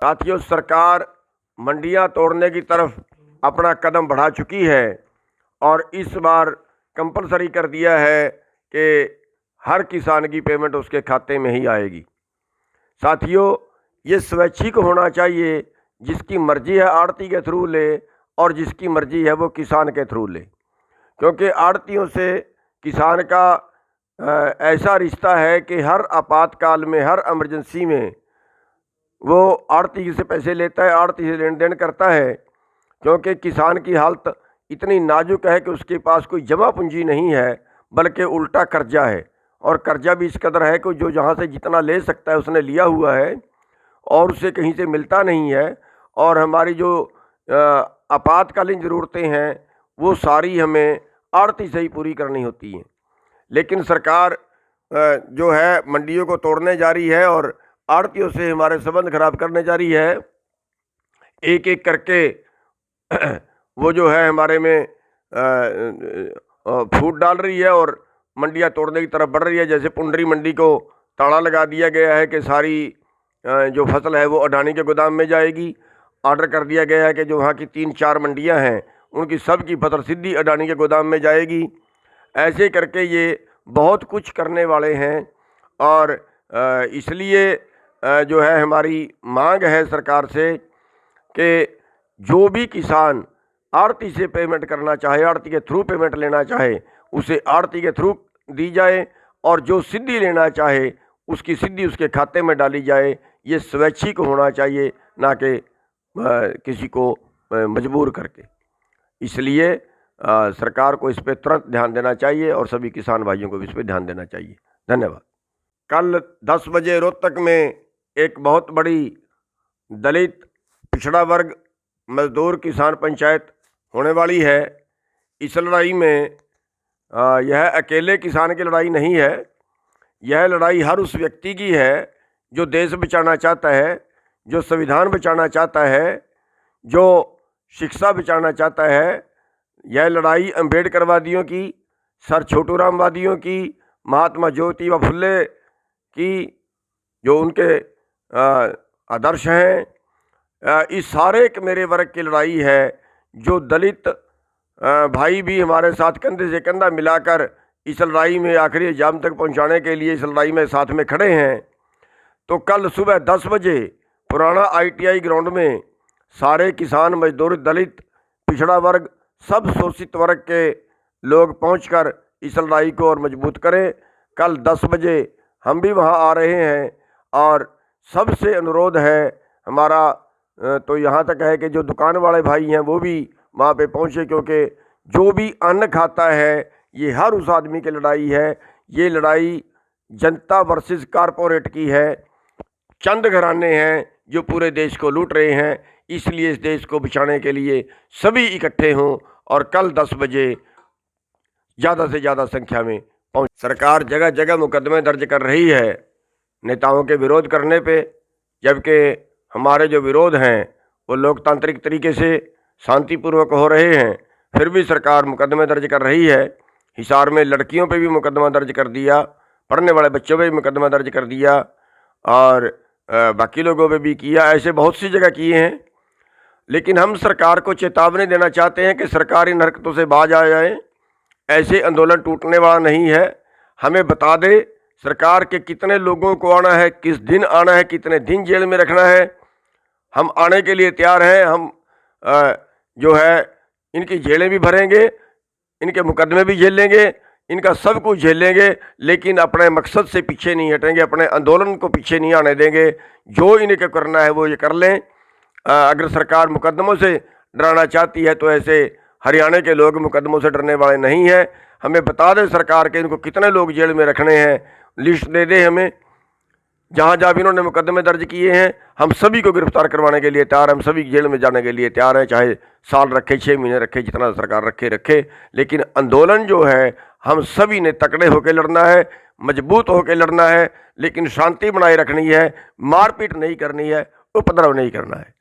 साथियों, सरकार मंडियां तोड़ने की तरफ अपना कदम बढ़ा चुकी है और इस बार कंपलसरी कर दिया है कि हर किसान की पेमेंट उसके खाते में ही आएगी। साथियों, ये स्वैच्छिक होना चाहिए। जिसकी मर्जी है आड़ती के थ्रू ले और जिसकी मर्जी है वो किसान के थ्रू ले, क्योंकि आड़तियों से किसान का ऐसा रिश्ता है कि हर आपातकाल में, हर इमरजेंसी में वो आड़ती से पैसे लेता है, आड़ती से लेन देन करता है, क्योंकि किसान की हालत इतनी नाजुक है कि उसके पास कोई जमा पूंजी नहीं है, बल्कि उल्टा कर्जा है। और कर्जा भी इस कदर है कि जो जहाँ से जितना ले सकता है उसने लिया हुआ है और उसे कहीं से मिलता नहीं है। और हमारी जो आपातकालीन ज़रूरतें हैं वो सारी हमें आड़ती से ही पूरी करनी होती हैं। लेकिन सरकार जो है मंडियों को तोड़ने जा रही है और आड़तियों से हमारे संबंध खराब करने जा रही है। एक एक करके वो जो है हमारे में फूट डाल रही है और मंडियां तोड़ने की तरफ बढ़ रही है। जैसे पुंडरी मंडी को ताला लगा दिया गया है कि सारी जो फसल है वो अडानी के गोदाम में जाएगी। ऑर्डर कर दिया गया है कि जो वहाँ की 3-4 मंडियां हैं उनकी सब की फसल सीधी अडानी के गोदाम में जाएगी। ऐसे करके ये बहुत कुछ करने वाले हैं और इसलिए जो है हमारी मांग है सरकार से कि जो भी किसान आड़ती से पेमेंट करना चाहे, आड़ती के थ्रू पेमेंट लेना चाहे, उसे आड़ती के थ्रू दी जाए और जो सीधी लेना चाहे उसकी सीधी उसके खाते में डाली जाए। ये स्वैच्छिक होना चाहिए, ना कि किसी को मजबूर करके। इसलिए सरकार को इस पर तुरंत ध्यान देना चाहिए और सभी किसान भाइयों को भी इस पर ध्यान देना चाहिए। धन्यवाद। कल 10 बजे रोहतक में एक बहुत बड़ी दलित, पिछड़ा वर्ग, मजदूर किसान पंचायत होने वाली है। इस लड़ाई में यह अकेले किसान की लड़ाई नहीं है, यह लड़ाई हर उस व्यक्ति की है जो देश बचाना चाहता है, जो संविधान बचाना चाहता है, जो शिक्षा बचाना चाहता है। यह लड़ाई अम्बेडकरवादियों की, सर छोटू राम वादियों की, महात्मा ज्योतिबा फुले की, जो उनके आदर्श हैं, इस सारे एक मेरे वर्ग की लड़ाई है। जो दलित भाई भी हमारे साथ कंधे से कंधा मिलाकर इस लड़ाई में आखिरी अंजाम तक पहुंचाने के लिए इस लड़ाई में साथ में खड़े हैं। तो कल सुबह 10 बजे पुराना ITI ग्राउंड में सारे किसान, मजदूर, दलित, पिछड़ा वर्ग, सब शोषित वर्ग के लोग पहुंचकर इस लड़ाई को और मजबूत करें। कल 10 बजे हम भी वहां आ रहे हैं और सबसे अनुरोध है हमारा, तो यहाँ तक है कि जो दुकान वाले भाई हैं वो भी वहाँ पे पहुँचे, क्योंकि जो भी अन्न खाता है ये हर उस आदमी की लड़ाई है। ये लड़ाई जनता वर्सेस कारपोरेट की है। चंद घराने हैं जो पूरे देश को लूट रहे हैं, इसलिए इस देश को बचाने के लिए सभी इकट्ठे हों और कल 10 बजे ज़्यादा से ज़्यादा संख्या में पहुँच। सरकार जगह जगह मुकदमे दर्ज कर रही है नेताओं के विरोध करने पे, जबकि हमारे जो विरोध हैं वो लोकतांत्रिक तरीके से शांतिपूर्वक हो रहे हैं। फिर भी सरकार मुकदमे दर्ज कर रही है। हिसार में लड़कियों पे भी मुकदमा दर्ज कर दिया, पढ़ने वाले बच्चों पे भी मुकदमा दर्ज कर दिया और बाकी लोगों पे भी किया। ऐसे बहुत सी जगह किए हैं। लेकिन हम सरकार को चेतावनी देना चाहते हैं कि सरकार इन हरकतों से बाज आ जाए। ऐसे आंदोलन टूटने वाला नहीं है। हमें बता दे सरकार के कितने लोगों को आना है, किस दिन आना है, कितने दिन जेल में रखना है। हम आने के लिए तैयार हैं। हम जो है इनकी जेलें भी भरेंगे, इनके मुकदमे भी झेल लेंगे, इनका सब कुछ झेल लेंगे, लेकिन अपने मकसद से पीछे नहीं हटेंगे, अपने आंदोलन को पीछे नहीं आने देंगे। जो इन्हें करना है वो ये कर लें। अगर सरकार मुकदमों से डराना चाहती है तो ऐसे हरियाणा के लोग मुकदमों से डरने वाले नहीं हैं। हमें बता दें सरकार के इनको कितने लोग जेल में रखने हैं, लिस्ट दे दे हमें। जहाँ जहाँ भी इन्होंने मुकदमे दर्ज किए हैं हम सभी को गिरफ्तार करवाने के लिए तैयार हैं। हम सभी जेल में जाने के लिए तैयार हैं, चाहे साल रखे, 6 महीने रखे, जितना सरकार रखे। लेकिन आंदोलन जो है हम सभी ने तकड़े होकर लड़ना है, मजबूत होकर लड़ना है, लेकिन शांति बनाए रखनी है, मारपीट नहीं करनी है, उपद्रव नहीं करना है।